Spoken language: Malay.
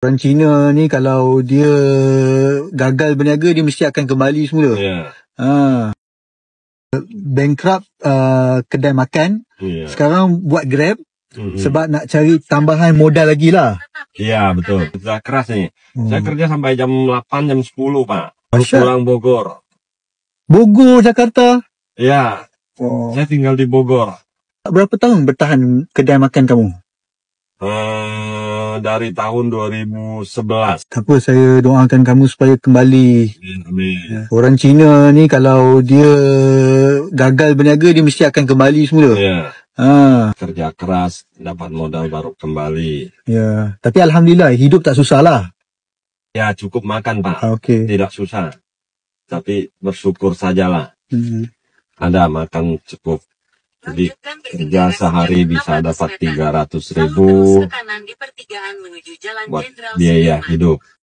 Orang Cina ni kalau dia gagal berniaga, dia mesti akan kembali semula. Bankrupt kedai makan, sekarang buat Grab. Sebab nak cari tambahan modal lagi lah. Iya betul, kerja keras nih. Saya kerja sampai jam 8, jam 10 Pak. Pulang Bogor. Bogor, Jakarta? Iya, saya tinggal di Bogor. Berapa tahun bertahan kedai makan kamu? Dari tahun 2011. Tak apa, saya doakan kamu supaya kembali. Amin. Orang Cina ni kalau dia gagal berniaga, dia mesti akan kembali semula. Kerja keras, dapat modal baru kembali. Ya, tapi alhamdulillah hidup tak susah lah. Ya cukup makan Pak. Okey. Tidak susah. Tapi bersyukur sajalah. Ada makan cukup. Jadi kerja sehari bisa dapat 300.000 buat biaya hidup.